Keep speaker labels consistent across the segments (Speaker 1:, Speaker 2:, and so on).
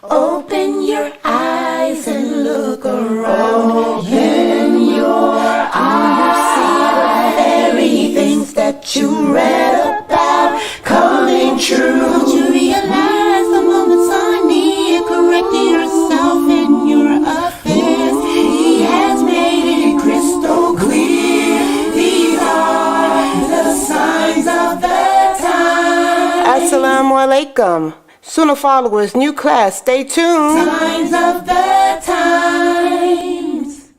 Speaker 1: Open your eyes and look around. Open your eyes. Do you see the very things that you read about coming true? Don't you realize the moments are near? Correct yourself in your affairs. He has made it crystal clear. These are the signs of the time. Assalamu alaikum. Sunnahfollowers, new class, stay tuned. Signs of the times.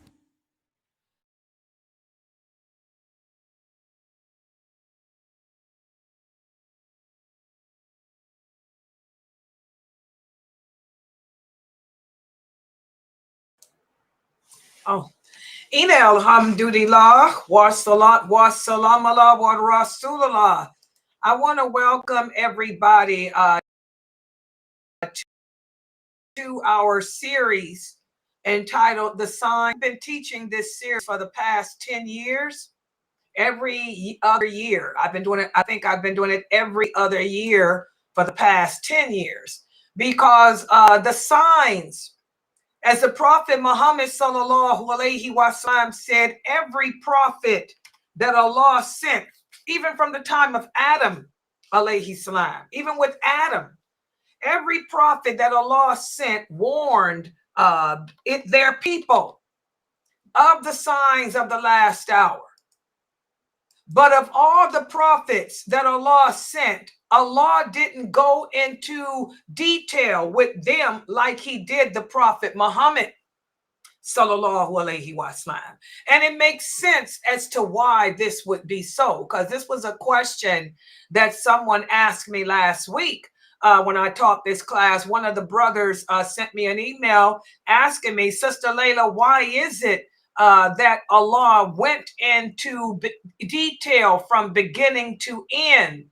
Speaker 2: Oh, Ina alhamdulillah, wa salat, wa salam ala wa rasulullah. I want to welcome everybody to our series entitled The Sign. I've been teaching this series for the past 10 years. Every other year. I've been doing it. I think I've been doing it every other year for the past 10 years because the signs, as the Prophet Muhammad sallallahu alaihi wasallam said, every prophet that Allah sent, even from the time of Adam alayhi salam, even with Adam, every prophet that Allah sent warned their people of the signs of the last hour. But of all the prophets that Allah sent, Allah didn't go into detail with them like he did the Prophet Muhammad sallallahu alaihi wasallam. And it makes sense as to why this would be so, because this was a question that someone asked me last week. When I taught this class, one of the brothers sent me an email asking me, Sister Layla, why is it that Allah went into detail from beginning to end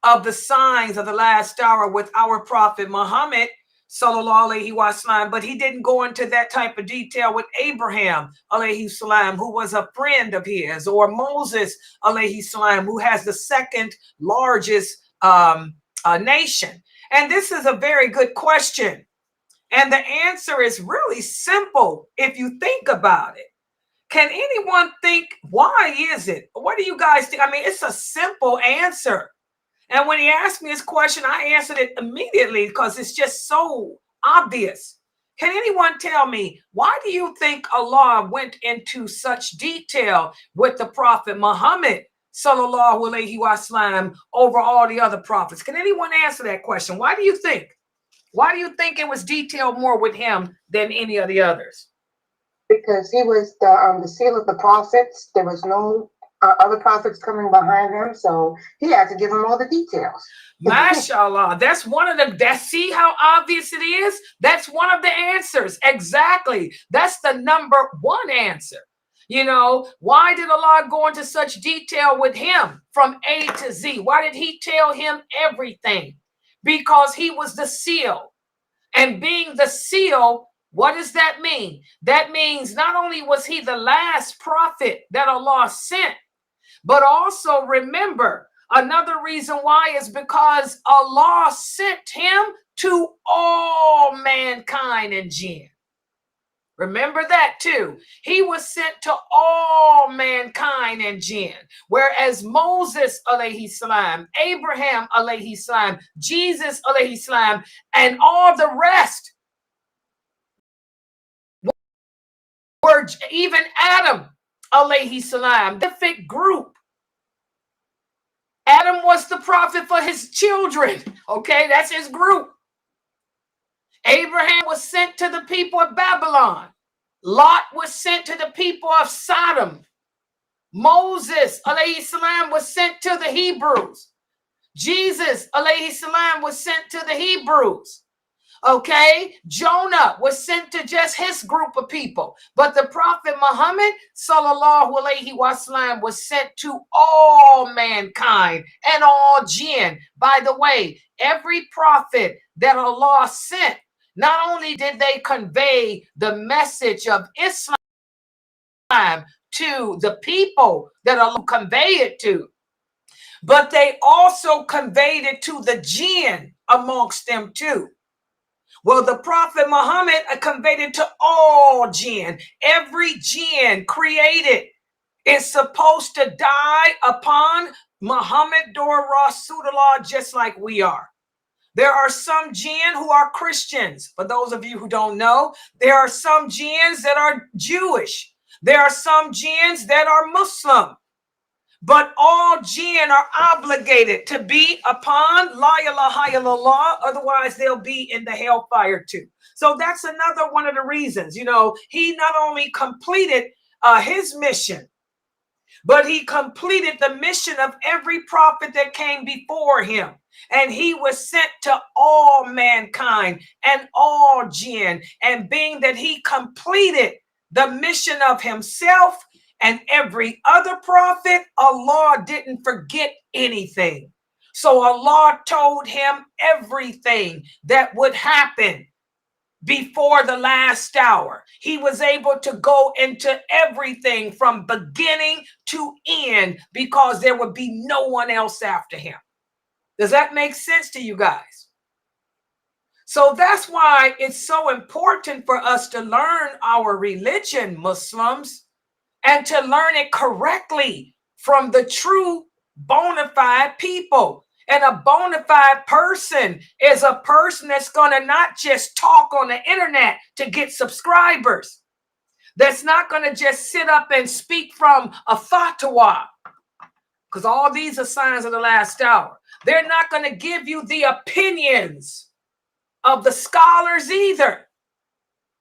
Speaker 2: of the signs of the last hour with our Prophet Muhammad sallallahu alaihi wasallam, but he didn't go into that type of detail with Abraham alayhi salam, who was a friend of his, or Moses alayhi salam, who has the second largest nation? And this is a very good question. And the answer is really simple if you think about it. Can anyone think, why is it? What do you guys think? I mean, it's a simple answer. And when he asked me this question, I answered it immediately because it's just so obvious. Can anyone tell me, why do you think Allah went into such detail with the Prophet Muhammad sallallahu alaihi wasallam over all the other prophets? Can anyone answer that question? Why do you think? Why do you think it was detailed more with him than any of the others?
Speaker 3: Because he was the seal of the prophets. There was no other prophets coming behind him, so he had to give them all the details.
Speaker 2: MashaAllah. That's one of the, see how obvious it is? That's one of the answers. Exactly. That's the number one answer. You know, why did Allah go into such detail with him from A to Z? Why did he tell him everything? Because he was the seal. And being the seal, what does that mean? That means not only was he the last prophet that Allah sent, but also remember, another reason why is because Allah sent him to all mankind and jinn. Remember that too. He was sent to all mankind and jinn. Whereas Moses alayhi salam, Abraham alayhi salam, Jesus alayhi salam, and all the rest were, even Adam alayhi salam, the perfect group. Adam was the prophet for his children. Okay, that's his group. Abraham was sent to the people of Babylon. Lot was sent to the people of Sodom. Moses alayhi salam was sent to the Hebrews. Jesus alayhi salam was sent to the Hebrews. Okay, Jonah was sent to just his group of people, but the Prophet Muhammad sallallahu alaihi wasallam was sent to all mankind and all jinn. By the way, every prophet that Allah sent, not only did they convey the message of Islam to the people that Allah conveyed it to, but they also conveyed it to the jinn amongst them too. Well, the Prophet Muhammad conveyed it to all jinn. Every jinn created is supposed to die upon Muhammad or Rasulullah, just like we are. There are some jinn who are Christians. For those of you who don't know, there are some jinns that are Jewish. There are some jinns that are Muslim. But all jinn are obligated to be upon La ilaha illallah, otherwise they'll be in the hellfire too. So that's another one of the reasons, he not only completed his mission, but he completed the mission of every prophet that came before him. And he was sent to all mankind and all jinn. And being that he completed the mission of himself and every other prophet, Allah didn't forget anything. So Allah told him everything that would happen before the last hour. He was able to go into everything from beginning to end because there would be no one else after him. Does that make sense to you guys? So that's why it's so important for us to learn our religion, Muslims, and to learn it correctly from the true bona fide people. And a bona fide person is a person that's going to not just talk on the internet to get subscribers. That's not going to just sit up and speak from a fatwa, because all these are signs of the last hour. They're not going to give you the opinions of the scholars either.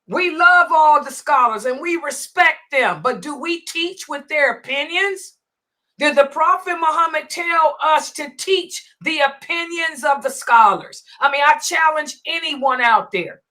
Speaker 2: We love all the scholars and we respect them, but do we teach with their opinions? Did the Prophet Muhammad tell us to teach the opinions of the scholars? I challenge anyone out there.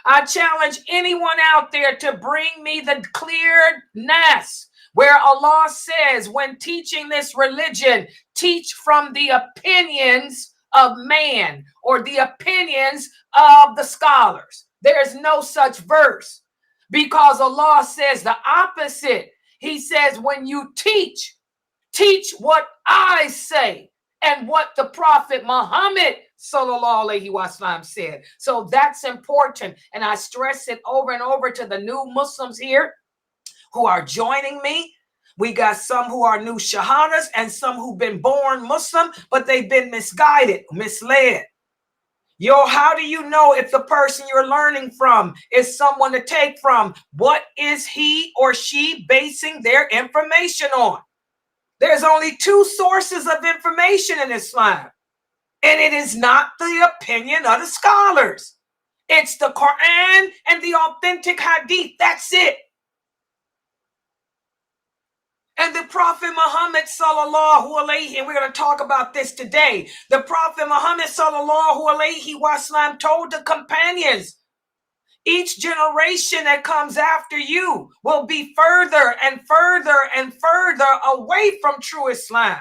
Speaker 2: I challenge anyone out there to bring me the clear nas where Allah says, when teaching this religion, teach from the opinions of man or the opinions of the scholars. There is no such verse, because Allah says the opposite. He says, when you teach what I say and what the Prophet Muhammad sallallahu alaihi wasallam said. So that's important. And I stress it over and over to the new Muslims here who are joining me. We got some who are new shahadas and some who've been born Muslim, but they've been misguided, misled. How do you know if the person you're learning from is someone to take from? What is he or she basing their information on? There's only two sources of information in Islam, and it is not the opinion of the scholars. It's the Quran and the authentic hadith. That's it. And the Prophet Muhammad sallallahu alaihi, and we're going to talk about this today. The Prophet Muhammad sallallahu alaihi wasallam told the companions, each generation that comes after you will be further and further and further away from true Islam.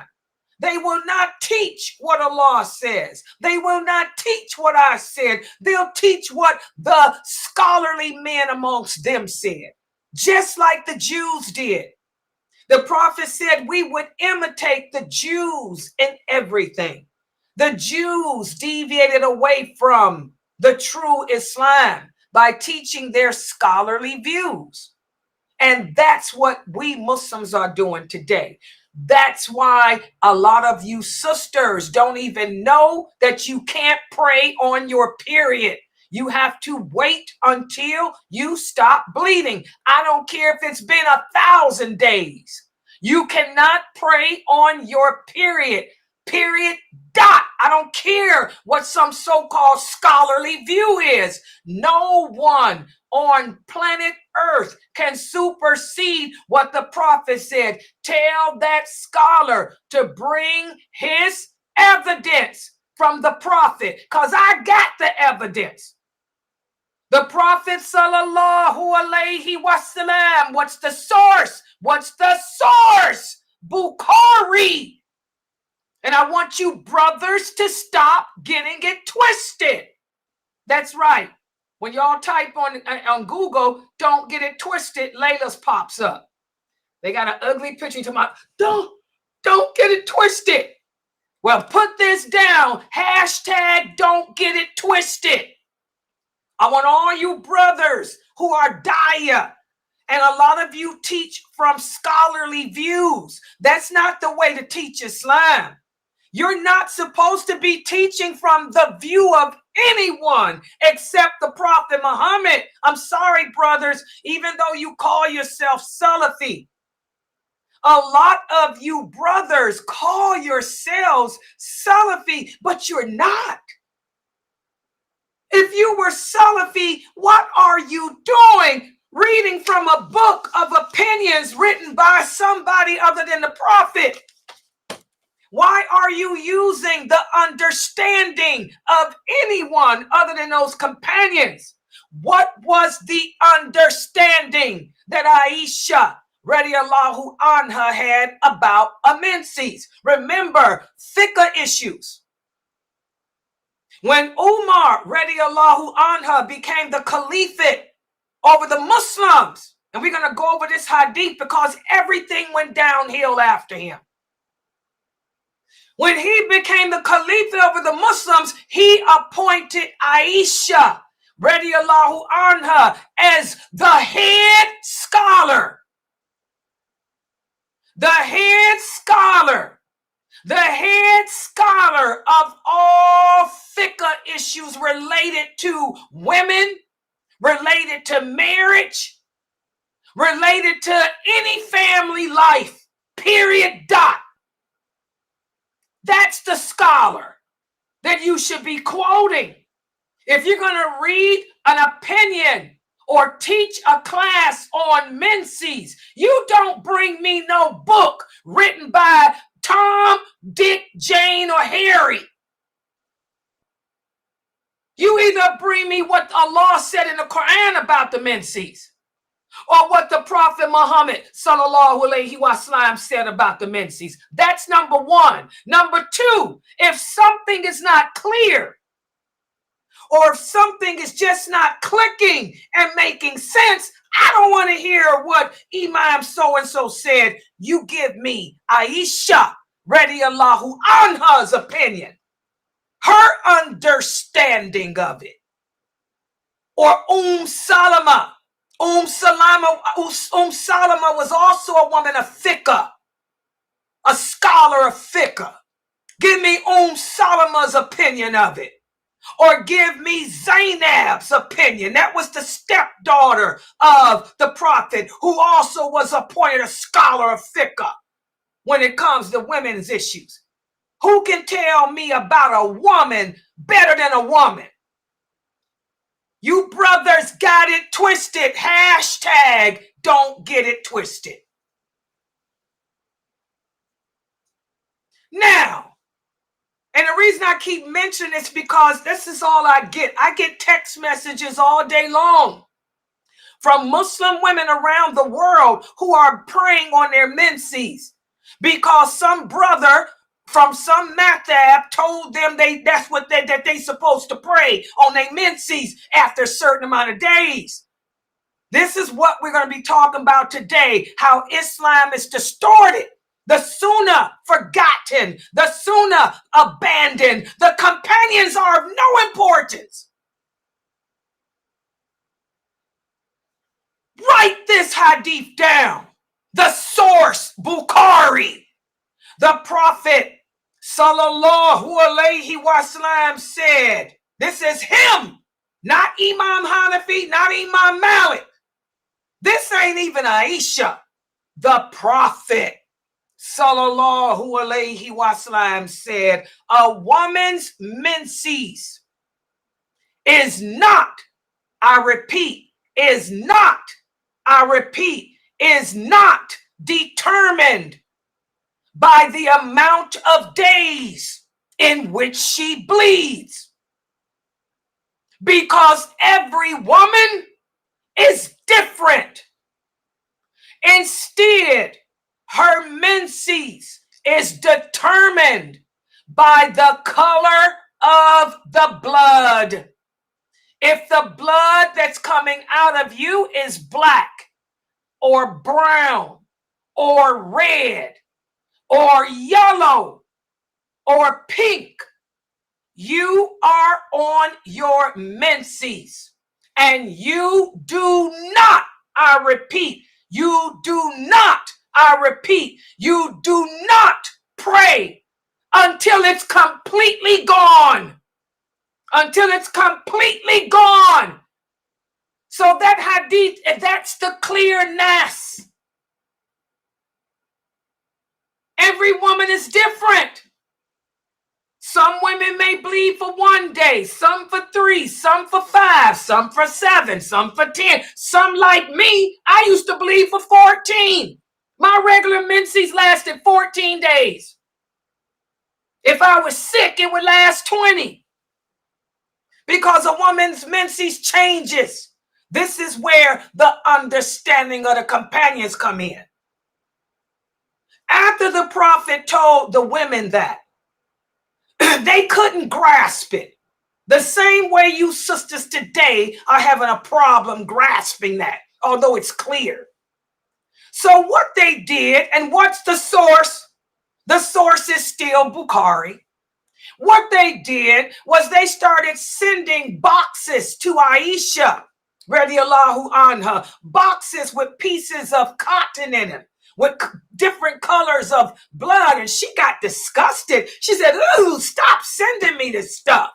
Speaker 2: They will not teach what Allah says. They will not teach what I said. They'll teach what the scholarly men amongst them said, just like the Jews did. The prophet said we would imitate the Jews in everything. The Jews deviated away from the true Islam by teaching their scholarly views. And that's what we Muslims are doing today. That's why a lot of you sisters don't even know that you can't pray on your period. You have to wait until you stop bleeding. I don't care if it's been 1,000 days. You cannot pray on your period. Period. Dot. I don't care what some so-called scholarly view is. No one on planet Earth can supersede what the prophet said. Tell that scholar to bring his evidence from the prophet, because I got the evidence. The Prophet sallallahu alaihi wasallam. What's the source? What's the source? Bukhari. And I want you brothers to stop getting it twisted. That's right. When y'all type on Google, don't get it twisted, Layla's pops up. They got an ugly picture to my, don't get it twisted. Well, put this down. Hashtag don't get it twisted. I want all you brothers who are daya, and a lot of you teach from scholarly views. That's not the way to teach Islam. You're not supposed to be teaching from the view of anyone except the Prophet Muhammad. I'm sorry, brothers, even though you call yourself Salafi. A lot of you brothers call yourselves Salafi, but you're not. If you were Salafi, what are you doing reading from a book of opinions written by somebody other than the Prophet? Why are you using the understanding of anyone other than those companions? What was the understanding that Aisha radiallahu anha had about menses? Remember, fiqh issues. When Umar radiallahu anha became the caliphate over the Muslims, and we're going to go over this hadith because everything went downhill after him. When he became the caliphate over the Muslims, he appointed Aisha radiallahu anha as the head scholar. The head scholar. The head scholar of all fiqh issues related to women, related to marriage, related to any family life, period, dot. That's the scholar that you should be quoting. If you're going to read an opinion or teach a class on menses, you don't bring me no book written by Tom, Dick, Jane, or Harry. You either bring me what Allah said in the Quran about the menses, or what the Prophet Muhammad sallallahu alaihi wasallam said about the menses. That's number one. Number two, if something is not clear, or if something is just not clicking and making sense, I don't want to hear what Imam so-and-so said. You give me Aisha radiallahu anha's opinion, her understanding of it. Or Salama. Salama was also a woman of fiqh, a scholar of fiqh. Give me Salama's opinion of it. Or give me Zainab's opinion. That was the stepdaughter of the Prophet, who also was appointed a scholar of fiqh when it comes to women's issues. Who can tell me about a woman better than a woman? You brothers got it twisted. Hashtag don't get it twisted. Now, and the reason I keep mentioning this because this is all I get. I get text messages all day long from Muslim women around the world who are praying on their menses because some brother from some mathab told them that's what that they supposed to pray on their menses after a certain amount of days. This is what we're going to be talking about today, how Islam is distorted. The Sunnah forgotten, the Sunnah abandoned, the companions are of no importance. Write this hadith down. The source, Bukhari. The Prophet sallallahu alaihi wasallam said, this is him, not Imam Hanafi, not Imam Malik. This ain't even Aisha. The Prophet sallallahu alaihi wasallam said, a woman's menses is not, I repeat, is not determined by the amount of days in which she bleeds. Because every woman is different. Instead, her menses is determined by the color of the blood. If the blood that's coming out of you is black or brown or red or yellow or pink, you are on your menses. And you do not, I repeat, you do not, I repeat, you do not pray until it's completely gone. Until it's completely gone. So that hadith, that's the clearness. Every woman is different. Some women may bleed for 1 day, some for 3, some for 5, some for 7, some for 10. Some like me, I used to bleed for 14. My regular menses lasted 14 days. If I was sick, it would last 20. Because a woman's menses changes. This is where the understanding of the companions come in. After the prophet told the women that, they couldn't grasp it. The same way you sisters today are having a problem grasping that, although it's clear. So what they did, and what's the source? The source is still Bukhari. What they did was they started sending boxes to Aisha, radiallahu anha, boxes with pieces of cotton in them, with different colors of blood, and she got disgusted. She said, "Ooh, stop sending me this stuff."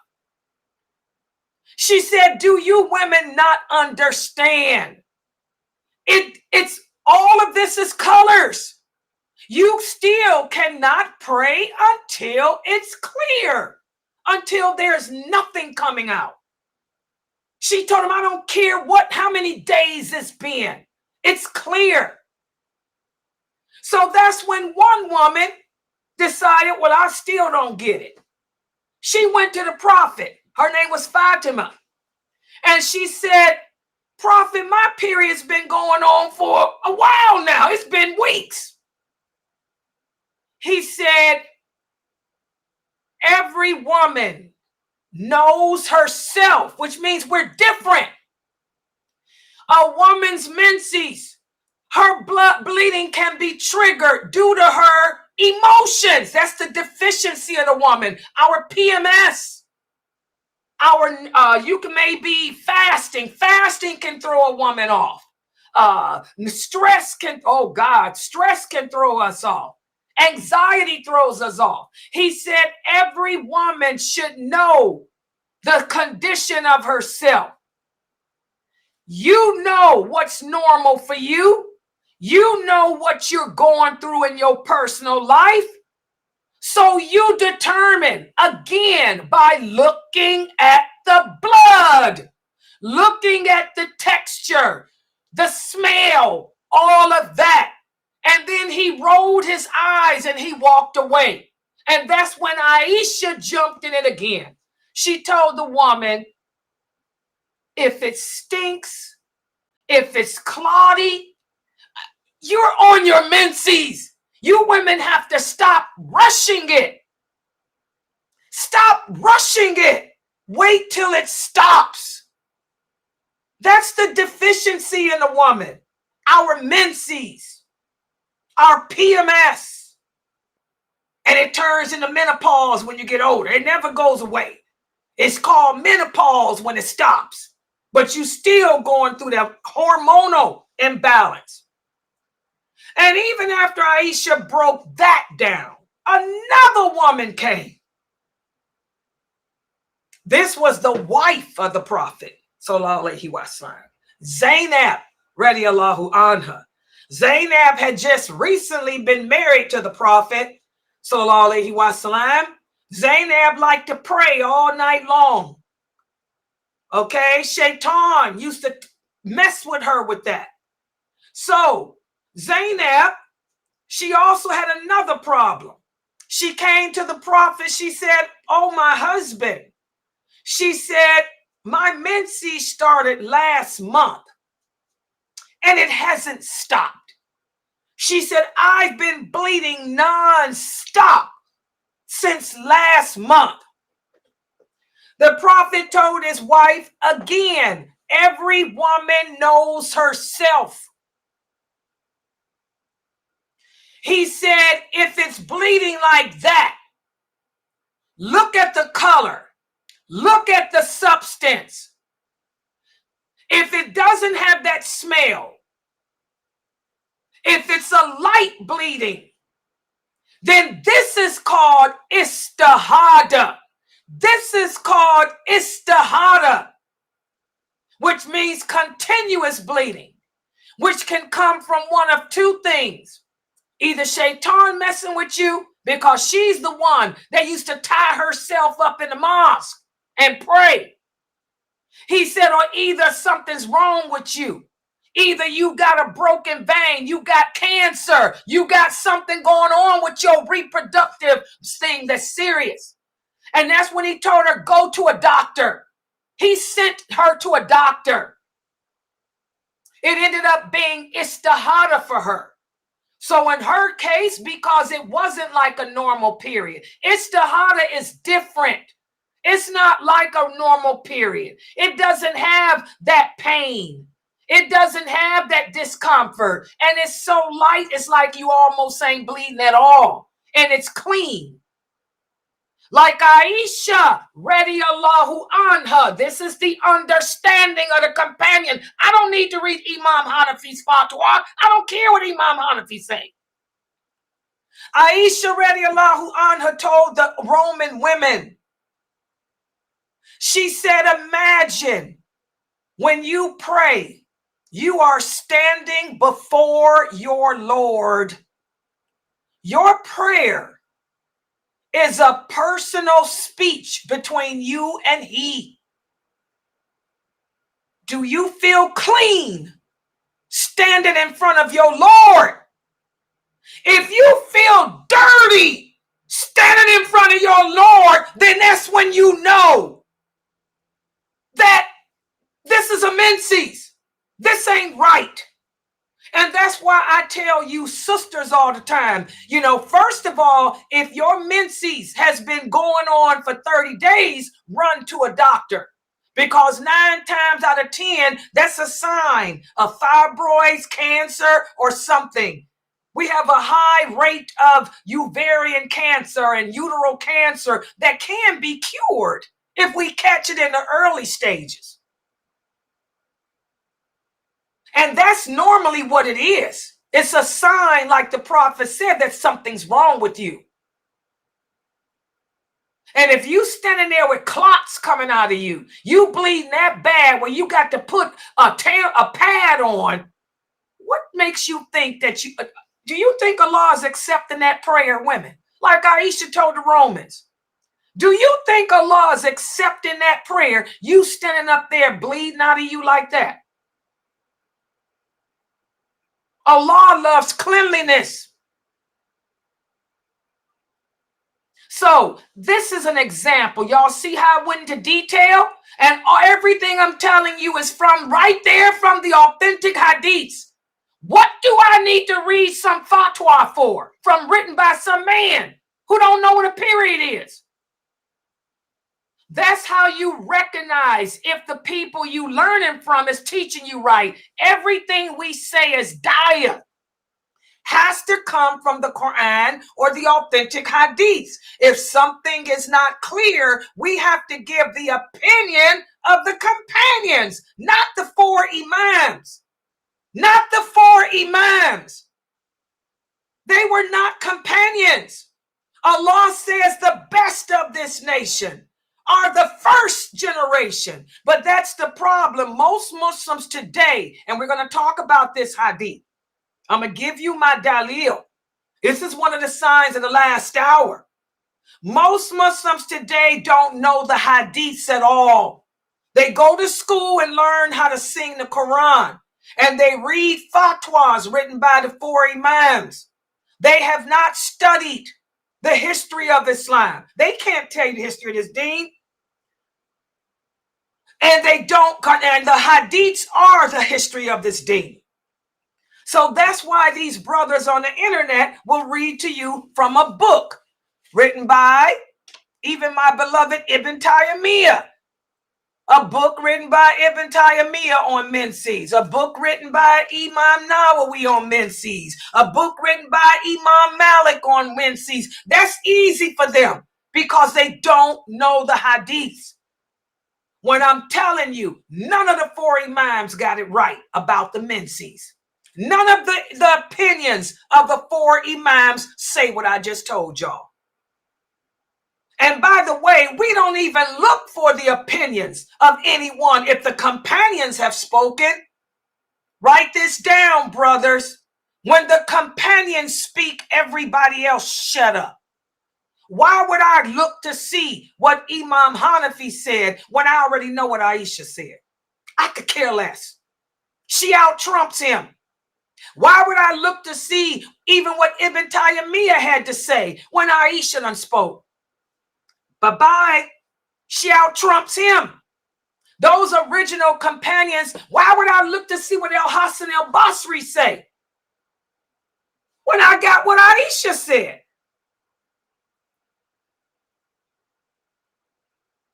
Speaker 2: She said, "Do you women not understand? It's all of this is colors. You still cannot pray until it's clear, until there's nothing coming out." She told him, "I don't care how many days it's been. It's clear." So that's when one woman decided, well, I still don't get it. She went to the prophet. Her name was Fatima. And she said, "Prophet, my period's been going on for a while now. It's been weeks." He said, "Every woman knows herself," which means we're different. A woman's menses, her blood bleeding can be triggered due to her emotions. That's the deficiency of the woman. Our PMS. You can maybe fasting. Fasting can throw a woman off. Stress can throw us off. Anxiety throws us off. He said every woman should know the condition of herself. You know what's normal for you. You know what you're going through in your personal life. So you determine, again, by looking at the blood, looking at the texture, the smell, all of that. And then he rolled his eyes and he walked away. And that's when Aisha jumped in it again. She told the woman, if it stinks, if it's clotty, you're on your menses. You women have to stop rushing it. Stop rushing it. Wait till it stops. That's the deficiency in a woman. Our menses, our PMS. And it turns into menopause when you get older. It never goes away. It's called menopause when it stops. But you still going through that hormonal imbalance. And even after Aisha broke that down, another woman came. This was the wife of the Prophet, sallallahu alaihi wasallam, Zainab, radiallahu anha. Zainab had just recently been married to the Prophet, sallallahu alaihi wasallam. Zainab liked to pray all night long. Okay, Shaitan used to mess with her with that. So Zainab, she also had another problem. She came to the Prophet. She said, "Oh, my husband." She said, "My menses started last month and it hasn't stopped." She said, "I've been bleeding non-stop since last month." The Prophet told his wife, again, every woman knows herself. He said, if it's bleeding like that, look at the color, look at the substance. If it doesn't have that smell, if it's a light bleeding, then this is called istihada. This is called istihada, which means continuous bleeding, which can come from one of two things. Either Shaitan messing with you, because she's the one that used to tie herself up in the mosque and pray. He said, or either something's wrong with you. Either you got a broken vein, you got cancer, you got something going on with your reproductive thing that's serious. And that's when he told her, go to a doctor. He sent her to a doctor. It ended up being istihada for her. So in her case, because it wasn't like a normal period, istihada is different. It's not like a normal period. It doesn't have that pain. It doesn't have that discomfort. And it's so light, it's like you almost ain't bleeding at all. And it's clean. Like Aisha, radiyallahu anha. This is the understanding of the companion. I don't need to read Imam Hanafi's fatwa. I don't care what Imam Hanafi say. Aisha, radiyallahu anha, told the Roman women, she said, imagine when you pray, you are standing before your Lord. Your prayer is a personal speech between you and he. Do you feel clean standing in front of your Lord? If you feel dirty standing in front of your Lord, then that's when you know that this is a menses. This ain't right. And that's why I tell you sisters all the time, you know, first of all, if your menses has been going on for 30 days, run to a doctor. Because 9 times out of 10, that's a sign of fibroids, cancer, or something. We have a high rate of ovarian cancer and uterine cancer that can be cured if we catch it in the early stages. And that's normally what it is. It's a sign, like the prophet said, that something's wrong with you. And if you standing there with clots coming out of you, you bleeding that bad where you got to put a pad on, what makes you think that you... Do you think Allah is accepting that prayer, women? Like Aisha told the Romans. Do you think Allah is accepting that prayer, you standing up there bleeding out of you like that? Allah loves cleanliness. So this is an example. Y'all see how I went into detail? And everything I'm telling you is from right there from the authentic hadiths. What do I need to read some fatwa for? From written by some man who don't know what a period is. That's how you recognize if the people you learning from is teaching you right. Everything we say is daya. Has to come from the Quran or the authentic hadiths. If something is not clear, we have to give the opinion of the companions, not the 4 imams. Not the 4 imams. They were not companions. Allah says the best of this nation are the first generation. But that's the problem. Most Muslims today, and we're going to talk about this hadith. I'm going to give you my dalil. This is one of the signs of the last hour. Most Muslims today don't know the hadiths at all. They go to school and learn how to sing the Quran. And they read fatwas written by the 4 imams. They have not studied the history of Islam. They can't tell you the history of this deen. And they don't, and the hadiths are the history of this deen. So that's why these brothers on the internet will read to you from a book written by even my beloved Ibn Taymiyyah. A book written by Ibn Taymiyyah on menses. A book written by Imam Nawawi on menses. A book written by Imam Malik on menses. That's easy for them because they don't know the hadiths. when I'm telling you none of the four imams got it right about the menses. None of the opinions of the four imams say what I just told y'all. And by the way, we don't even look for the opinions of anyone if the companions have spoken. Write this down, brothers. When the companions speak, everybody else shut up. Why would I look to see what Imam Hanafi said when I already know what Aisha said? I could care less. She out trumps him. Why would I look to see even what Ibn Taymiyyah had to say when Aisha done spoke? Bye-bye. She out trumps him. Those original companions, why would I look to see what Al-Hasan al-Basri say when I got what Aisha said?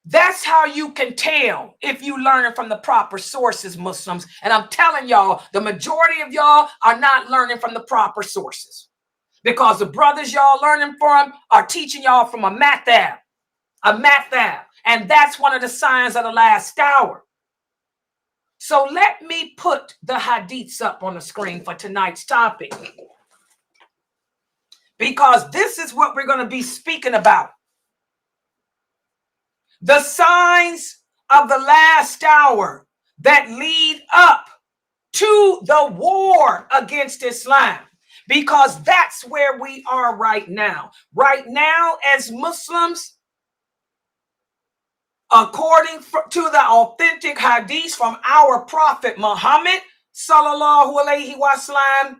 Speaker 2: That's how you can tell if you learn from the proper sources, Muslims. And I'm telling y'all, the majority of y'all are not learning from the proper sources, because the brothers y'all learning from are teaching y'all from a mathab. And that's one of the signs of the last hour. So let me put the hadiths up on the screen for tonight's topic, because this is what we're going to be speaking about. The signs of the last hour that lead up to the war against Islam, because that's where we are right now. Right now, as Muslims, according to the authentic hadiths from our Prophet Muhammad, sallallahu alaihi wasallam,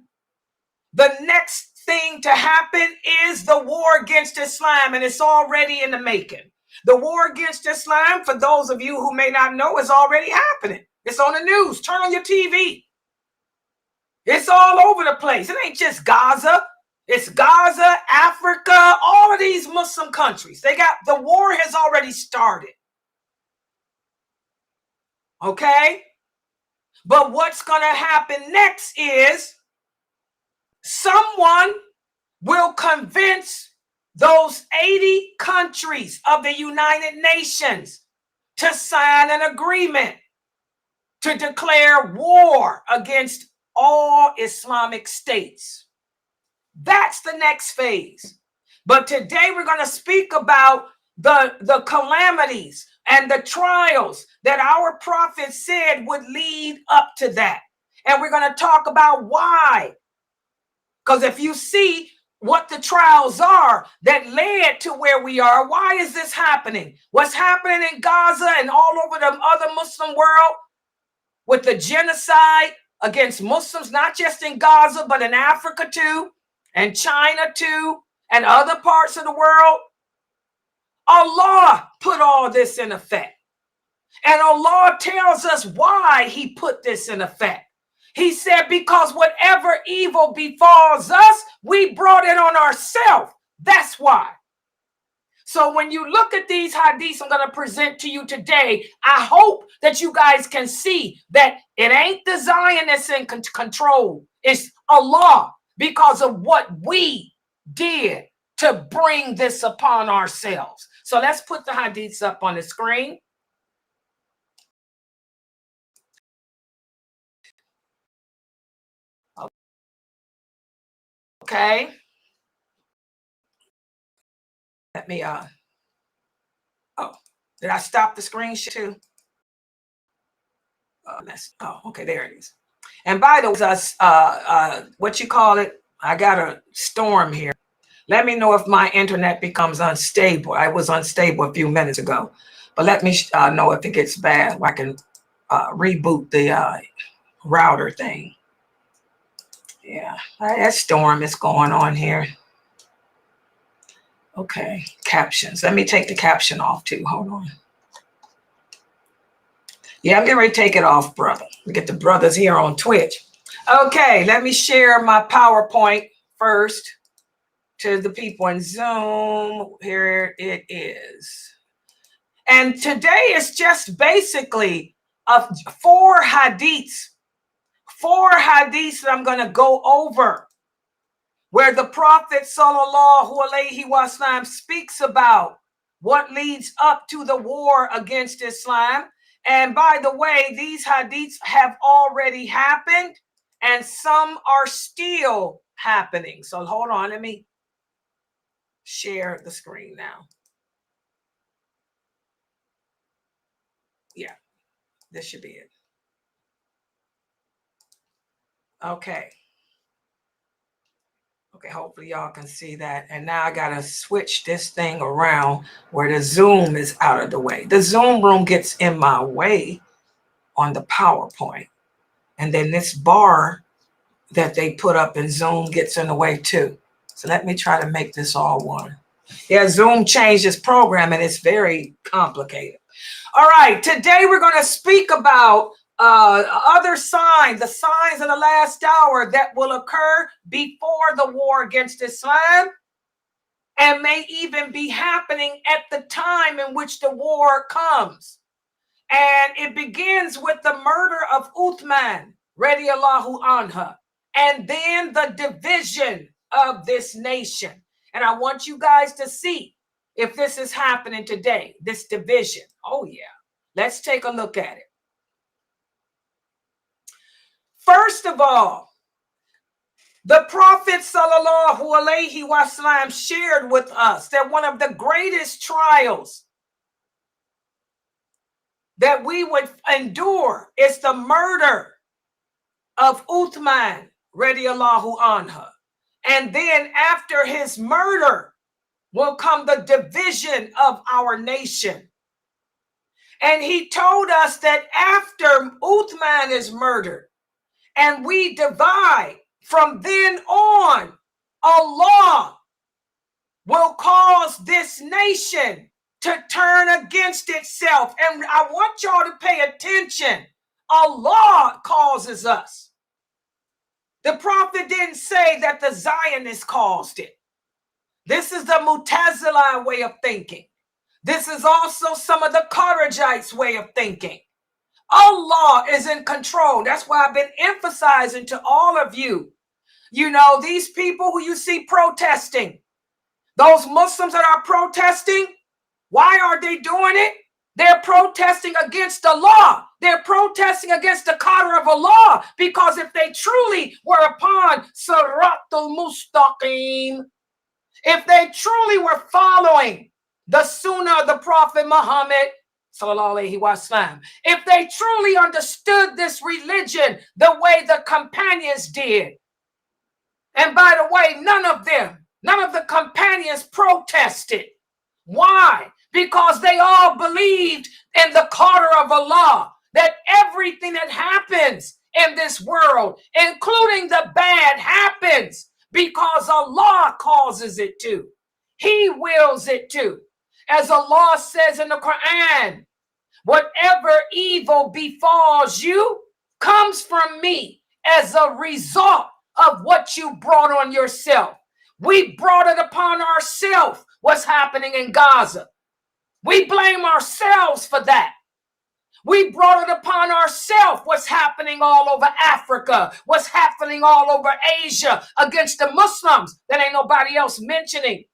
Speaker 2: the next thing to happen is the war against Islam, and it's already in the making. The war against Islam, for those of you who may not know, is already happening. It's on the news. Turn on your TV. It's all over the place. It ain't just Gaza. It's Gaza, Africa, all of these Muslim countries. The war has already started. Okay? But what's going to happen next is someone will convince those 80 countries of the United Nations to sign an agreement to declare war against all Islamic states. That's the next phase. But today we're going to speak about the calamities and the trials that our prophet said would lead up to that. And we're going to talk about why. Because if you see what the trials are that led to where we are, why is this happening? What's happening in Gaza and all over the other Muslim world with the genocide against Muslims, not just in Gaza, but in Africa too, and China too, and other parts of the world? Allah put all this in effect. And Allah tells us why he put this in effect. He said, because whatever evil befalls us, we brought it on ourselves. That's why. So when you look at these hadiths I'm going to present to you today, I hope that you guys can see that it ain't the Zionists in control. It's Allah, because of what we did to bring this upon ourselves. So let's put the hadiths up on the screen. Okay. Let me, did I stop the screen too? Okay, there it is. And by the way, what you call it? I got a storm here. Let me know if my internet becomes unstable. I was unstable a few minutes ago, but let me know if it gets bad. I can reboot the router thing. Yeah, that storm is going on here. Okay, captions. Let me take the caption off too. Hold on. Yeah, I'm getting ready to take it off, brother. We get the brothers here on Twitch. Okay, let me share my PowerPoint first to the people in Zoom. Here it is. And today is just basically four hadiths that I'm going to go over, where the Prophet sallallahu alaihi wasallam speaks about what leads up to the war against Islam. And by the way, these hadiths have already happened and some are still happening. So hold on, let me share the screen now. Yeah, this should be it. Okay. Okay, hopefully y'all can see that. And now I gotta switch this thing around where the Zoom is out of the way. The Zoom room gets in my way on the PowerPoint. And then this bar that they put up in Zoom gets in the way too. So let me try to make this all one. Yeah, Zoom changed its program and it's very complicated. All right, today we're going to speak about other signs, the signs of the last hour that will occur before the war against Islam and may even be happening at the time in which the war comes. And it begins with the murder of Uthman, radiallahu anha, and then the division of this nation. And I want you guys to see if this is happening today, this division. Oh, yeah. Let's take a look at it. First of all, the Prophet sallallahu alaihi wasallam shared with us that one of the greatest trials that we would endure is the murder of Uthman radiallahu anha. And then after his murder will come the division of our nation. And he told us that after Uthman is murdered and we divide, from then on, Allah will cause this nation to turn against itself. And I want y'all to pay attention. Allah causes us. The prophet didn't say that the Zionists caused it. This is the Mu'tazila way of thinking. This is also some of the Kharijites' way of thinking. Allah is in control. That's why I've been emphasizing to all of you, you know, these people who you see protesting, those Muslims that are protesting, why are they doing it? They're protesting against Allah. They're protesting against the qadr of Allah, because if they truly were upon Siratul Mustaqim, if they truly were following the Sunnah of the Prophet Muhammad, sallallahu alaihi wasallam, if they truly understood this religion the way the companions did, and by the way, none of the companions protested. Why? Because they all believed in the qadr of Allah, that everything that happens in this world, including the bad, happens because Allah causes it to. He wills it to. As Allah says in the Quran, whatever evil befalls you comes from me as a result of what you brought on yourself. We brought it upon ourselves, what's happening in Gaza. We blame ourselves for that. We brought it upon ourselves, what's happening all over Africa, what's happening all over Asia against the Muslims that ain't nobody else mentioning.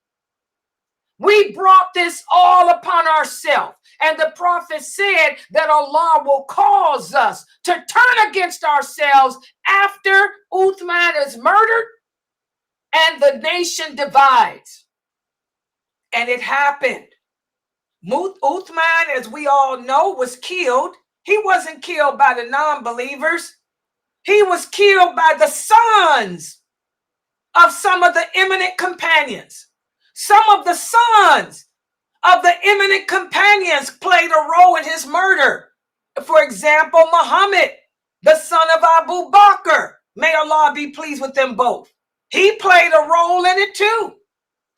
Speaker 2: We brought this all upon ourselves. And the prophet said that Allah will cause us to turn against ourselves after Uthman is murdered and the nation divides. And it happened. Uthman, as we all know, was killed. He wasn't killed by the non-believers. He was killed by the sons of some of the eminent companions. Some of the sons of the eminent companions played a role in his murder. For example, Muhammad, the son of Abu Bakr, may Allah be pleased with them both. He played a role in it too.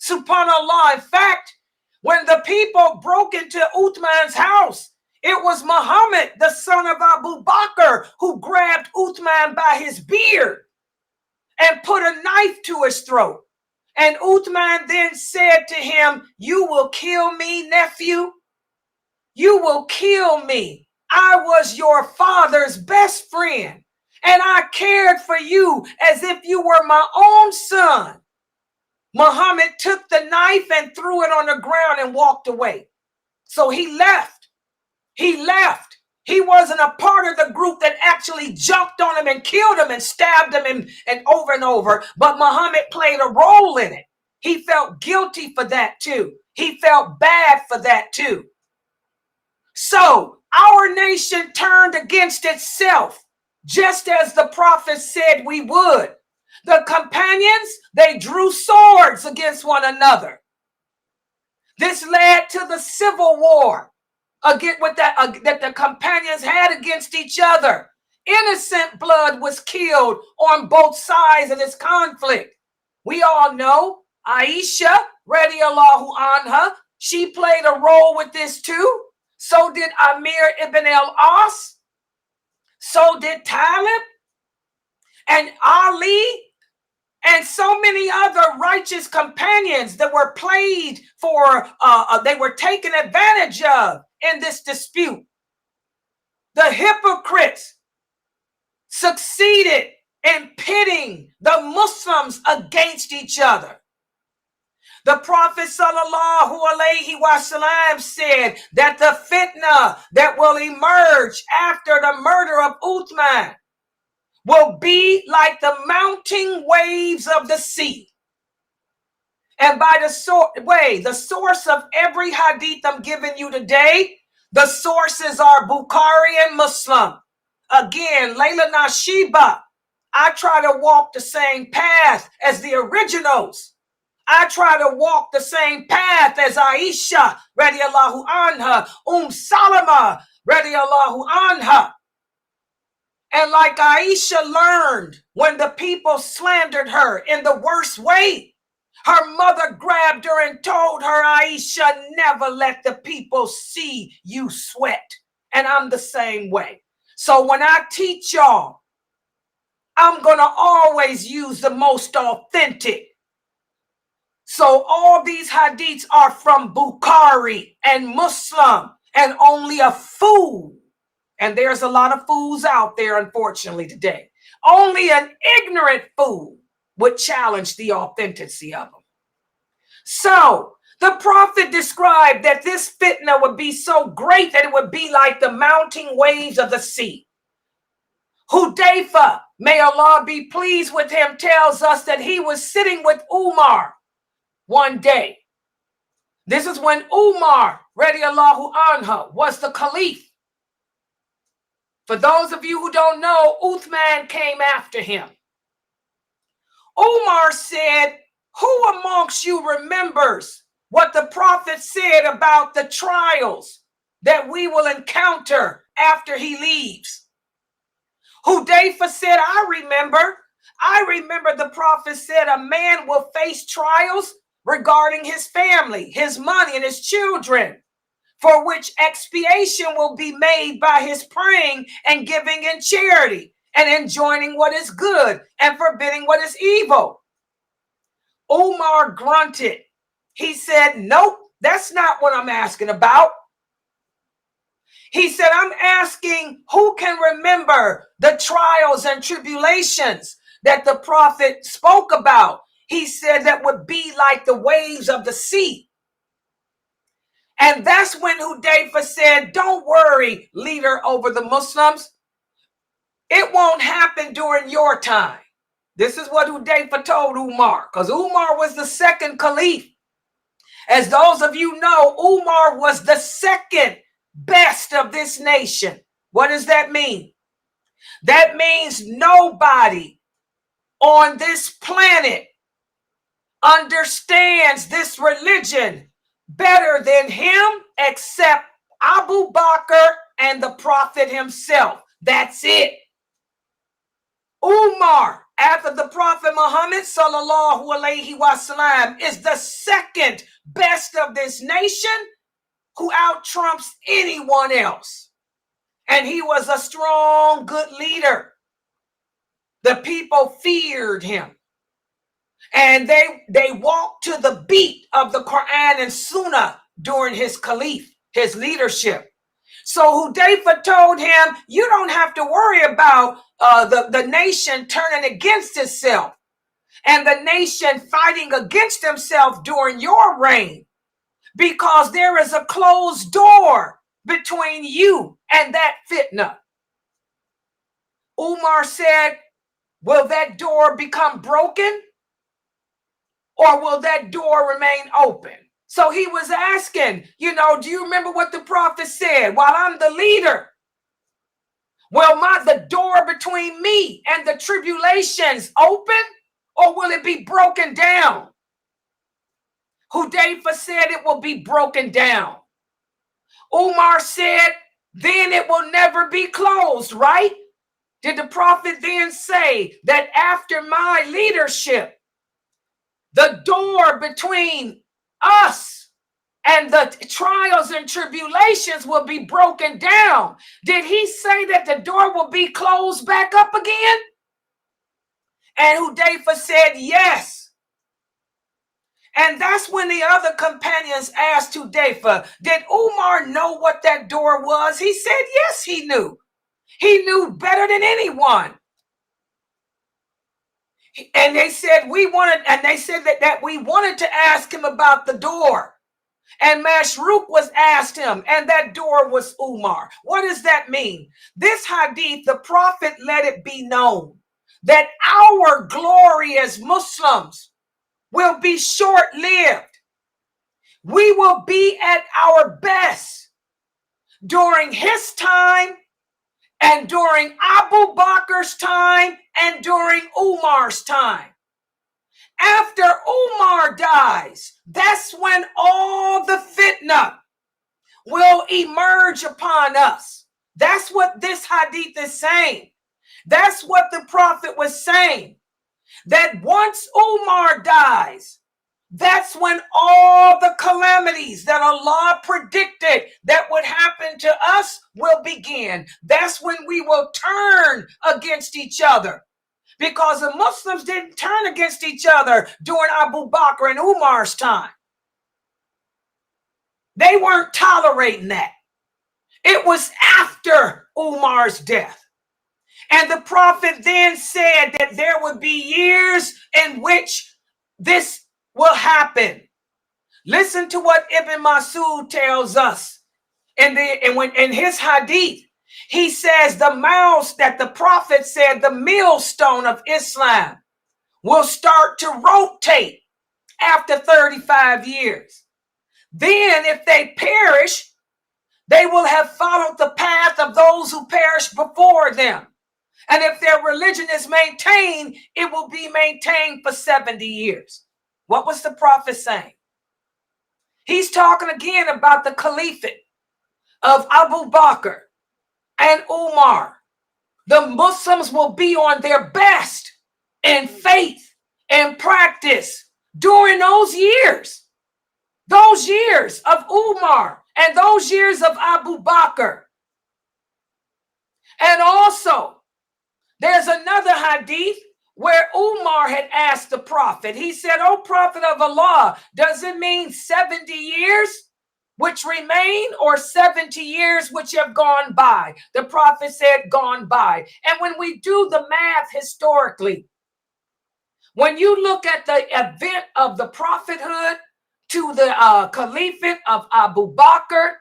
Speaker 2: SubhanAllah. In fact, when the people broke into Uthman's house, it was Muhammad, the son of Abu Bakr, who grabbed Uthman by his beard and put a knife to his throat. And Uthman then said to him, "You will kill me, nephew? You will kill me. I was your father's best friend, and I cared for you as if you were my own son." Muhammad took the knife and threw it on the ground and walked away. So he left. He left. He wasn't a part of the group that actually jumped on him and killed him and stabbed him and over. But Muhammad played a role in it. He felt guilty for that too. He felt bad for that too. So our nation turned against itself, just as the prophet said we would. The companions, they drew swords against one another. This led to the civil war that the companions had against each other. Innocent blood was killed on both sides of this conflict. We all know Aisha, radiallahu anha, she played a role with this too. So did Amir ibn al-As. So did Talib and Ali and so many other righteous companions that were played for, they were taken advantage of in this dispute. The hypocrites succeeded in pitting the Muslims against each other. The Prophet sallallahu alaihi wasallam said that the fitna that will emerge after the murder of Uthman will be like the mounting waves of the sea. And by the source of every hadith I'm giving you today, the sources are Bukhari and Muslim. Again, Layla Nashiba, I try to walk the same path as the originals. I try to walk the same path as Aisha, radiallahu anha, Salama, radiallahu anha. And like Aisha learned when the people slandered her in the worst way, her mother grabbed her and told her, Aisha, never let the people see you sweat. And I'm the same way. So when I teach y'all, I'm going to always use the most authentic. So all these hadiths are from Bukhari and Muslim, and only a fool, and there's a lot of fools out there, unfortunately, today, only an ignorant fool would challenge the authenticity of them. So the prophet described that this fitna would be so great that it would be like the mounting waves of the sea. Hudayfa, may Allah be pleased with him, tells us that he was sitting with Umar one day. This is when Umar, radiallahu anha, was the caliph. For those of you who don't know, Uthman came after him. Umar said, who amongst you remembers what the prophet said about the trials that we will encounter after he leaves? Hudayfa said, I remember the prophet said a man will face trials regarding his family, his money, and his children, for which expiation will be made by his praying and giving in charity and enjoining what is good and forbidding what is evil. Umar grunted. He said, nope, that's not what I'm asking about. He said, I'm asking who can remember the trials and tribulations that the prophet spoke about. He said that would be like the waves of the sea. And that's when Hudayfa said, don't worry, leader over the Muslims. It won't happen during your time. This is what Hudayfa told Umar, because Umar was the second caliph. As those of you know, Umar was the second best of this nation. What does that mean? That means nobody on this planet understands this religion better than him except Abu Bakr and the Prophet himself. That's it. Umar, after the Prophet Muhammad sallallahu alaihi wasallam, is the second best of this nation who out-trumps anyone else. And he was a strong, good leader. The people feared him. And they walked to the beat of the Quran and Sunnah during his caliph, his leadership. So Hudayfa told him, you don't have to worry about the nation turning against itself and the nation fighting against himself during your reign, because there is a closed door between you and that fitna. Umar said, will that door become broken, or will that door remain open? So he was asking, do you remember what the prophet said? While I'm the leader, will the door between me and the tribulations open, or will it be broken down? Hudayfa said it will be broken down. Umar said, then it will never be closed, right? Did the prophet then say that after my leadership, the door between us and the trials and tribulations will be broken down? Did he say that the door will be closed back up again? And Hudayfa said yes. And that's when the other companions asked Hudayfa, did Umar know what that door was? He said, yes, he knew. He knew better than anyone. And they said that we wanted to ask him about the door. And Mashruk was asked him, and that door was Umar. What does that mean? This hadith, the prophet let it be known that our glory as Muslims will be short-lived. We will be at our best during his time, and during Abu Bakr's time, and during Umar's time. After Umar dies, that's when all the fitna will emerge upon us. That's what this hadith is saying. That's what the prophet was saying. That once Umar dies, that's when all the calamities that Allah predicted that would happen to us will begin. That's when we will turn against each other. Because the Muslims didn't turn against each other during Abu Bakr and Umar's time. They weren't tolerating that. It was after Umar's death. And the prophet then said that there would be years in which this will happen. Listen to what Ibn Masud tells us in his hadith. He says the mouse that the prophet said, the millstone of Islam, will start to rotate after 35 years. Then if they perish, they will have followed the path of those who perished before them. And if their religion is maintained, it will be maintained for 70 years. What was the prophet saying? He's talking again about the caliphate of Abu Bakr and Umar. The Muslims will be on their best in faith and practice during those years of Umar and those years of Abu Bakr. And also, there's another hadith where Umar had asked the prophet. He said, "O prophet of Allah, does it mean 70 years which remain or 70 years which have gone by?" The prophet said, "Gone by." And when we do the math historically, when you look at the event of the prophethood to the caliphate of Abu Bakr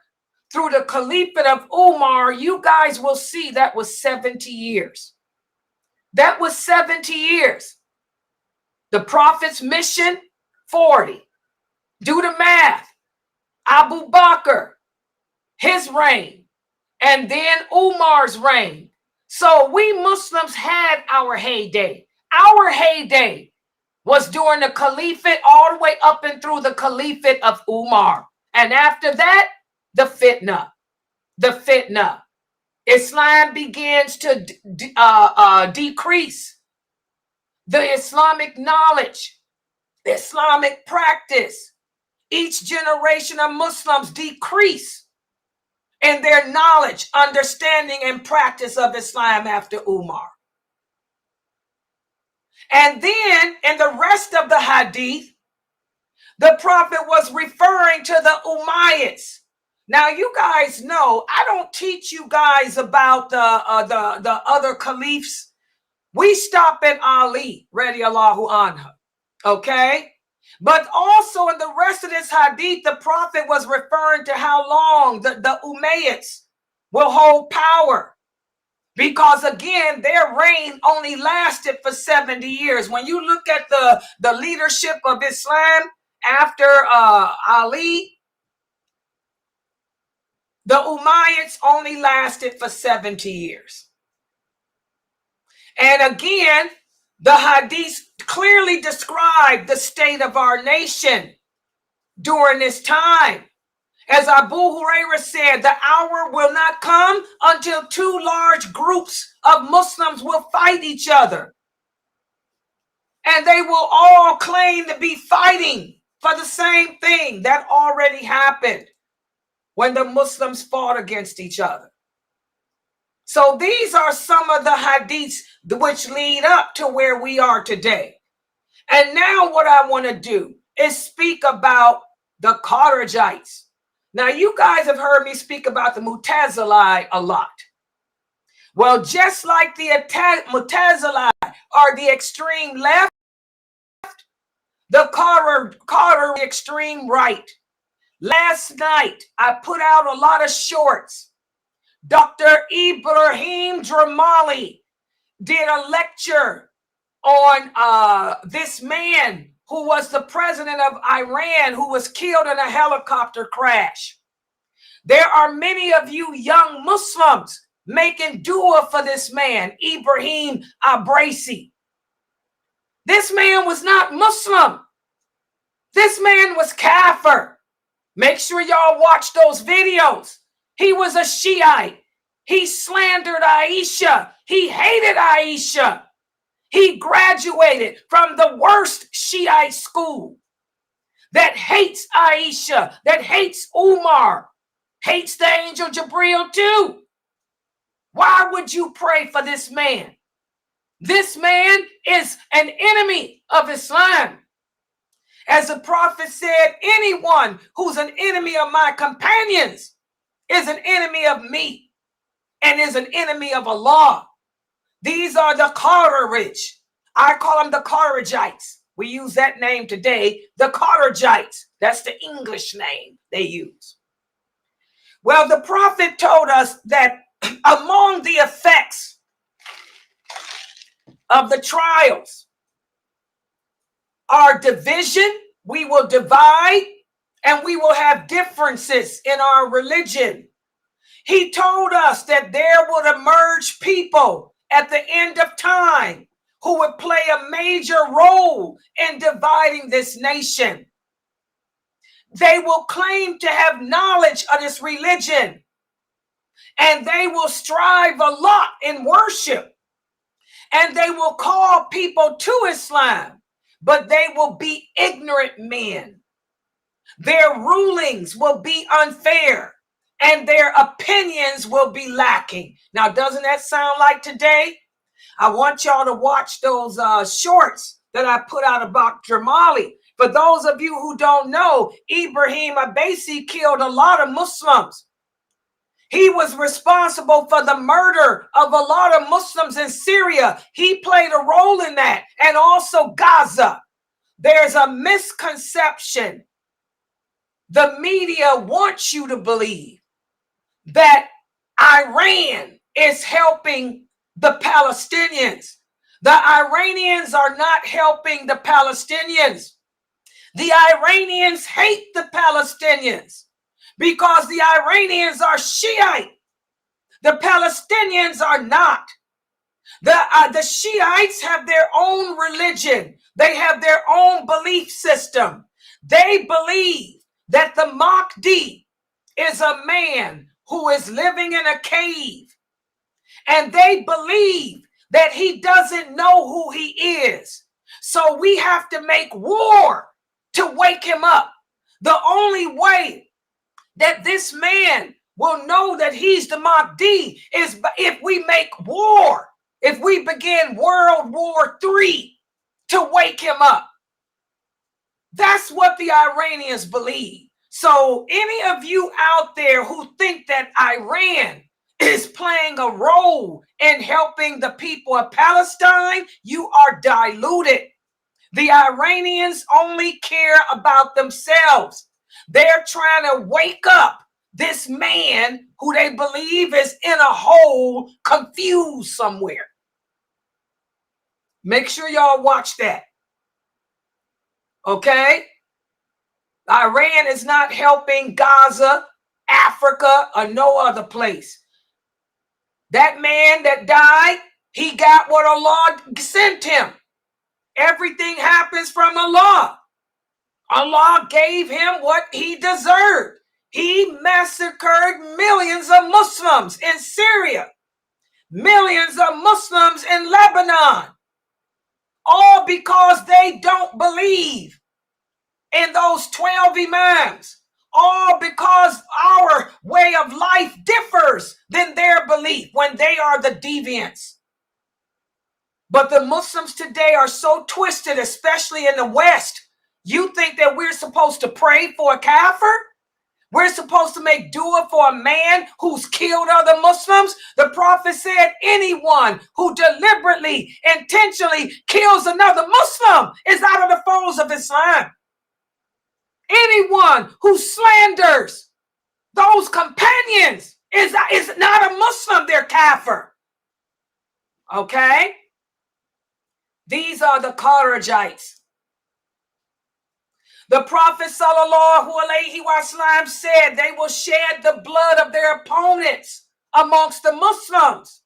Speaker 2: through the caliphate of Umar, you guys will see that was 70 years. That was 70 years. The prophet's mission, 40. Do the math. Abu Bakr, his reign, and then Umar's reign. So we Muslims had our heyday. Our heyday was during the caliphate all the way up and through the caliphate of Umar. And after that, the fitna. Islam begins to decrease. The Islamic knowledge, the Islamic practice, each generation of Muslims decrease in their knowledge, understanding, and practice of Islam after Umar. And then in the rest of the hadith, the prophet was referring to the Umayyads. Now, you guys know, I don't teach you guys about the other caliphs. We stop at Ali, radiallahu anhu, okay? But also in the rest of this hadith, the prophet was referring to how long the Umayyads will hold power. Because again, their reign only lasted for 70 years. When you look at the leadership of Islam after Ali, the Umayyads only lasted for 70 years. And again, the hadith clearly describe the state of our nation during this time. As Abu Hurairah said, the hour will not come until two large groups of Muslims will fight each other. And they will all claim to be fighting for the same thing. That already happened when the Muslims fought against each other. So these are some of the hadiths which lead up to where we are today. And now what I want to do is speak about the Kharijites. Now you guys have heard me speak about the Mu'tazilai a lot. Well, just like the Mu'tazilai are the extreme left, the Qadar the extreme right. Last night, I put out a lot of shorts. Dr. Ibrahim Dramali did a lecture on this man who was the president of Iran, who was killed in a helicopter crash. There are many of you young Muslims making dua for this man, Ibrahim Abrasi. This man was not Muslim. This man was kafir. Make sure y'all watch those videos. He was a Shiite. He slandered Aisha. He hated Aisha. He graduated from the worst Shiite school that hates Aisha, that hates Umar, hates the angel Jibril too. Why would you pray for this man? This man is an enemy of Islam. As the prophet said, anyone who's an enemy of my companions is an enemy of me and is an enemy of Allah. These are the Khawarij. I call them the Kharijites. We use that name today, the Kharijites. That's the English name they use. Well, the prophet told us that among the effects of the trials are division. We will divide and we will have differences in our religion. He told us that there would emerge people at the end of time who would play a major role in dividing this nation. They will claim to have knowledge of this religion, and they will strive a lot in worship, and they will call people to Islam, but they will be ignorant men. Their rulings will be unfair, and their opinions will be lacking. Now, doesn't that sound like today? I want y'all to watch those shorts that I put out about Dramali. For those of you who don't know, Ibrahim Abrasi killed a lot of Muslims. He was responsible for the murder of a lot of Muslims in Syria. He played a role in that, and also Gaza. There's a misconception. The media wants you to believe that Iran is helping the Palestinians. The Iranians are not helping the Palestinians. The Iranians hate the Palestinians because the Iranians are Shiite. The Palestinians are not. The Shiites have their own religion. They have their own belief system. They believe that the Mahdi is a man who is living in a cave. And they believe that he doesn't know who he is. So we have to make war to wake him up. The only way that this man will know that he's the Mahdi is if we make war, if we begin World War III to wake him up. That's what the Iranians believe. So any of you out there who think that Iran is playing a role in helping the people of Palestine, you are diluted. The Iranians only care about themselves. They're trying to wake up this man who they believe is in a hole, confused somewhere. Make sure y'all watch that. Okay? Iran is not helping Gaza, Africa, or no other place. That man that died, he got what Allah sent him. Everything happens from Allah. Allah gave him what he deserved. He massacred millions of Muslims in Syria, millions of Muslims in Lebanon, all because they don't believe in those 12 imams, all because our way of life differs than their belief when they are the deviants. But the Muslims today are so twisted, especially in the West. You think that we're supposed to pray for a kafir? We're supposed to make dua for a man who's killed other Muslims? The Prophet said anyone who deliberately, intentionally kills another Muslim is out of the folds of Islam. Anyone who slanders those companions is not a Muslim, they're kafir. Okay? These are the Kharijites. The Prophet ﷺ said they will shed the blood of their opponents amongst the Muslims,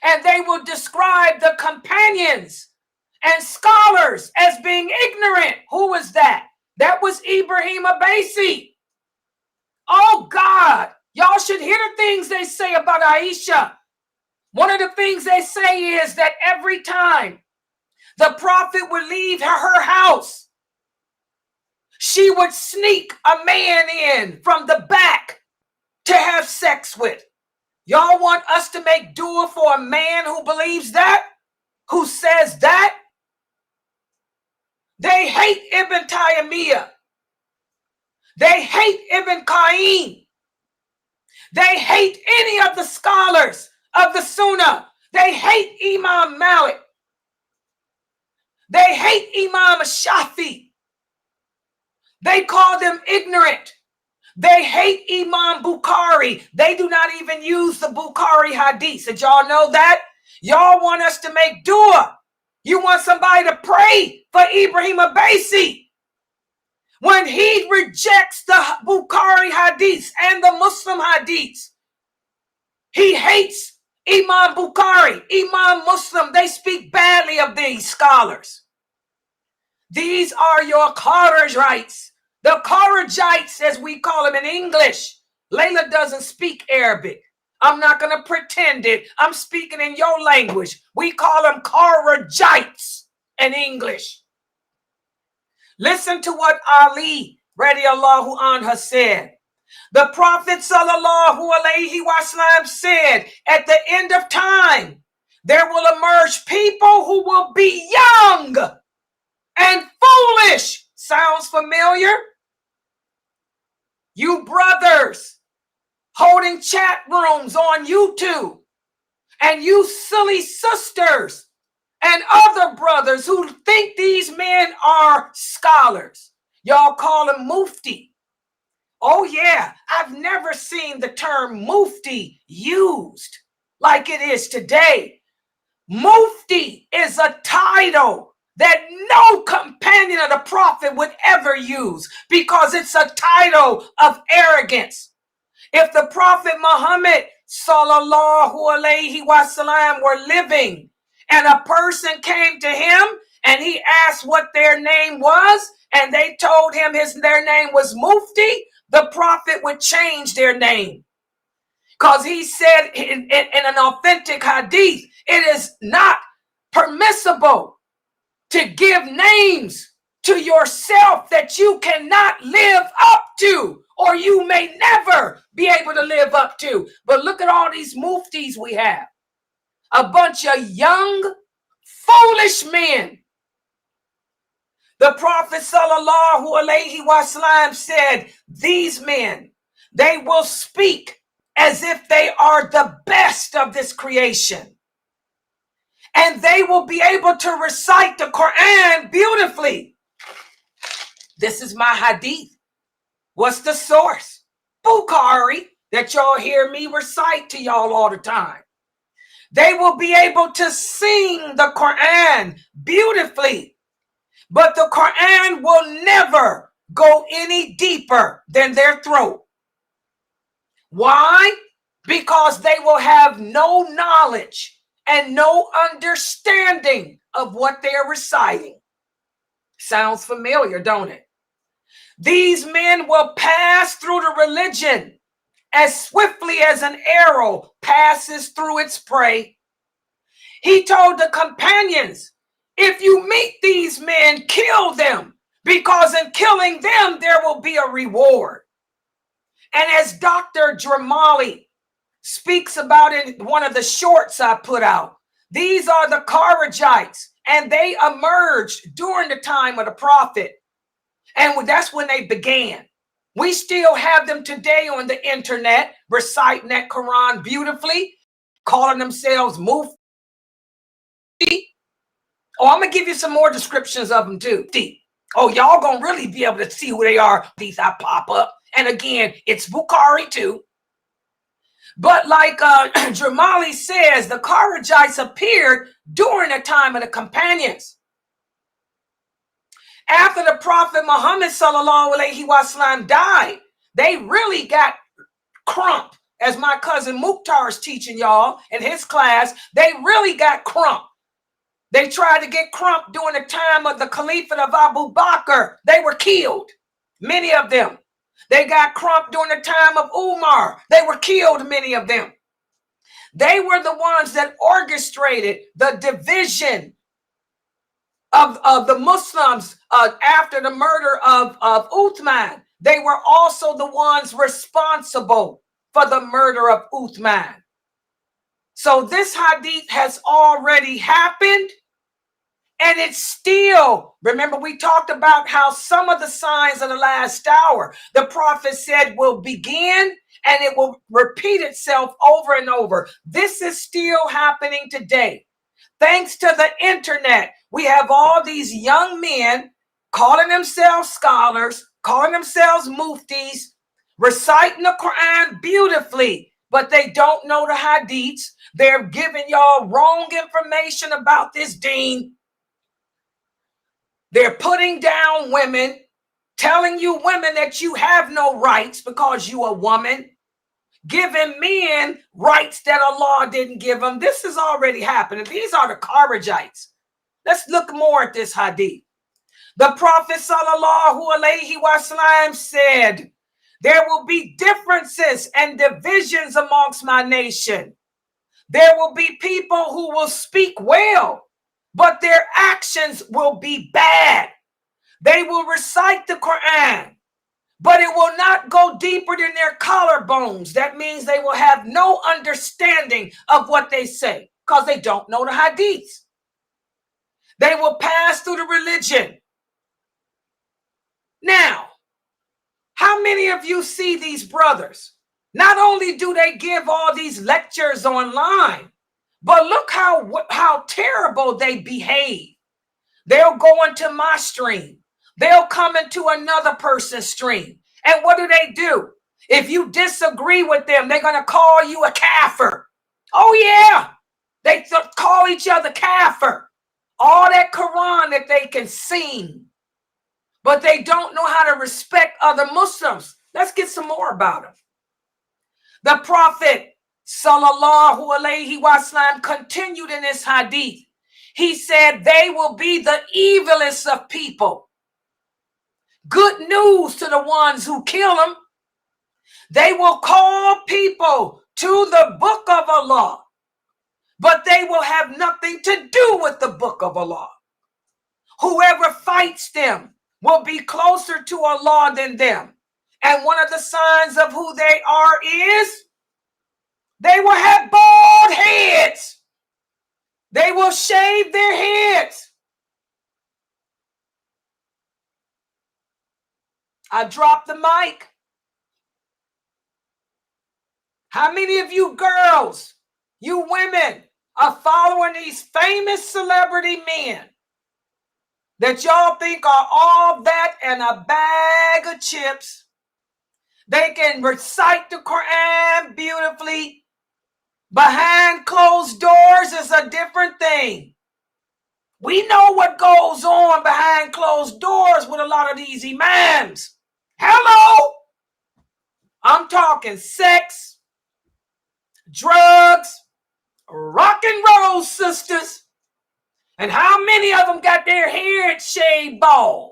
Speaker 2: and they will describe the companions and scholars as being ignorant. Who was that? That was Ibrahim Abasi. Oh God, y'all should hear the things they say about Aisha. One of the things they say is that every time the Prophet would leave her house, she would sneak a man in from the back to have sex with. Y'all want us to make dua for a man who believes that? Who says that? They hate Ibn Taymiyyah. They hate Ibn Qayyim. They hate any of the scholars of the Sunnah. They hate Imam Malik. They hate Imam Shafi. They call them ignorant. They hate Imam Bukhari. They do not even use the Bukhari hadith. Did y'all know that? Y'all want us to make dua. You want somebody to pray for Ibrahim Abasi. When he rejects the Bukhari hadiths and the Muslim hadiths, he hates Imam Bukhari, Imam Muslim. They speak badly of these scholars. These are your Kharijites. The Kharijites, as we call them in English. Layla doesn't speak Arabic. I'm not going to pretend it. I'm speaking in your language. We call them Kharijites in English. Listen to what Ali radiallahu anha said. The Prophet sallallahu alayhi wasallam said, at the end of time, there will emerge people who will be young and foolish. Sounds familiar? You brothers holding chat rooms on YouTube, and you silly sisters and other brothers who think these men are scholars. Y'all call them mufti. Oh yeah, I've never seen the term mufti used like it is today. Mufti is a title that no companion of the Prophet would ever use because it's a title of arrogance. If the Prophet Muhammad sallallahu alayhi wasallam were living and a person came to him and he asked what their name was and they told him their name was Mufti, the Prophet would change their name. Because he said in an authentic hadith, it is not permissible to give names to yourself that you cannot live up to, or you may never be able to live up to. But look at all these muftis we have. A bunch of young, foolish men. The Prophet sallallahu alayhi wasallam said, these men, they will speak as if they are the best of this creation. And they will be able to recite the Quran beautifully. This is my hadith. What's the source? Bukhari that y'all hear me recite to y'all all the time. They will be able to sing the Quran beautifully, but the Quran will never go any deeper than their throat. Why? Because they will have no knowledge and no understanding of what they're reciting. Sounds familiar, don't it? These men will pass through the religion as swiftly as an arrow passes through its prey. He told the companions, if you meet these men, kill them, because in killing them, there will be a reward. And as Dr. Dramali speaks about in one of the shorts I put out, these are the Kharijites, and they emerged during the time of the Prophet. And that's when they began. We still have them today on the internet, reciting that Quran beautifully, calling themselves Mufti. Oh, I'm going to give you some more descriptions of them too. Oh, y'all going to really be able to see who they are. These I pop up. And again, it's Bukhari too. But like Dramali says, the Kharijites appeared during the time of the companions. After the Prophet Muhammad ﷺ died, they really got crump. As my cousin Mukhtar is teaching y'all in his class, they really got crump. They tried to get crump during the time of the Caliphate of Abu Bakr. They were killed, many of them. They got crump during the time of Umar. They were killed, many of them. They were the ones that orchestrated the division of the Muslims after the murder of Uthman. They were also the ones responsible for the murder of Uthman. So this hadith has already happened, and it's still, remember we talked about how some of the signs of the last hour, the prophet said will begin and it will repeat itself over and over. This is still happening today. Thanks to the internet, we have all these young men calling themselves scholars, calling themselves muftis, reciting the Quran beautifully, but they don't know the hadiths. They're giving y'all wrong information about this deen. They're putting down women, telling you women that you have no rights because you a woman, giving men rights that Allah didn't give them. This is already happening. These are the Kharijites. Let's look more at this hadith. The Prophet ﷺ said, there will be differences and divisions amongst my nation. There will be people who will speak well, but their actions will be bad. They will recite the Quran, but it will not go deeper than their collarbones. That means they will have no understanding of what they say because they don't know the hadiths. They will pass through the religion. Now, how many of you see these brothers? Not only do they give all these lectures online, but look how terrible they behave. They'll go into my stream. They'll come into another person's stream. And what do? If you disagree with them, they're going to call you a kafir. Oh, yeah. They call each other kafir. All that Quran that they can sing, but they don't know how to respect other Muslims. Let's get some more about them. The Prophet ﷺ continued in this hadith. He said, they will be the evilest of people. Good news to the ones who kill them. They will call people to the book of Allah, but they will have nothing to do with the book of Allah. Whoever fights them will be closer to Allah than them. And one of the signs of who they are is they will have bald heads. They will shave their heads. I dropped the mic. How many of you girls, you women, are following these famous celebrity men that y'all think are all that and a bag of chips? They can recite the Quran beautifully. Behind closed doors is a different thing. We know what goes on behind closed doors with a lot of these imams. Hello? I'm talking sex, drugs, rock and roll sisters. And how many of them got their hair shaved bald?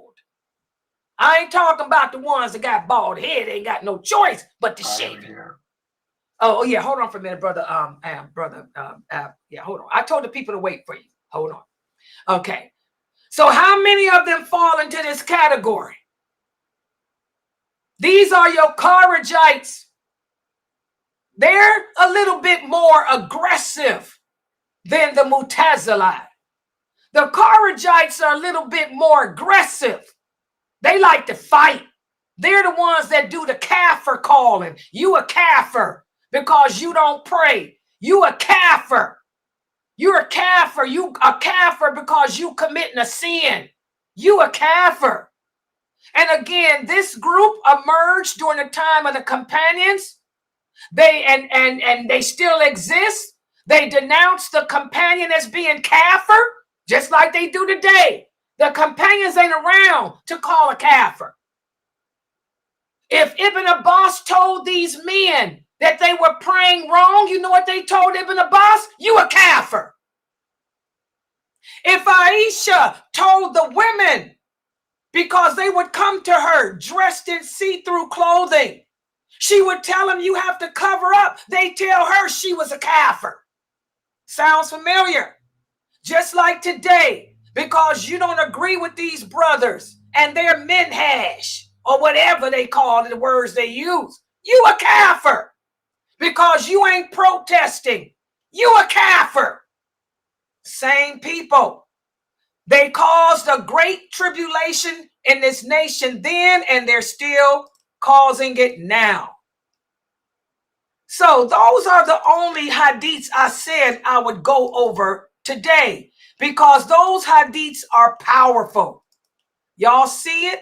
Speaker 2: I ain't talking about the ones that got bald head. They ain't got no choice but to shave it. Oh yeah, hold on for a minute, brother. Yeah, hold on. I told the people to wait for you. Hold on. Okay. So how many of them fall into this category? These are your Kharijites. They're a little bit more aggressive than the Mu'tazilite. The Kharijites are a little bit more aggressive. They like to fight. They're the ones that do the kafir calling. You a kafir because you don't pray. You a kafir. You're a kafir. You a kafir because you committing a sin. You a kafir. And again, this group emerged during the time of the companions. They still exist. They denounced the companion as being kafir, just like they do today. The companions ain't around to call a kafir. If Ibn Abbas told these men that they were praying wrong, you know what they told Ibn Abbas? You a kafir. If Aisha told the women, because they would come to her dressed in see-through clothing, she would tell them you have to cover up. They tell her she was a kafir. Sounds familiar? Just like today, because you don't agree with these brothers and their minhaj or whatever they call it, the words they use, you a kafir. Because you ain't protesting, you a kafir. Same people. They caused a great tribulation in this nation then, and they're still causing it now. So those are the only hadiths I said I would go over today, because those hadiths are powerful. Y'all see it?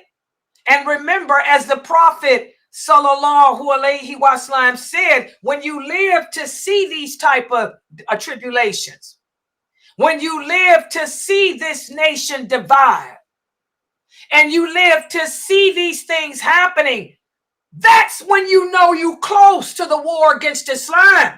Speaker 2: And remember, as the Prophet sallallahu alaihi wasallam said, when you live to see these type of tribulations, when you live to see this nation divide, and you live to see these things happening, that's when you know you close to the war against Islam.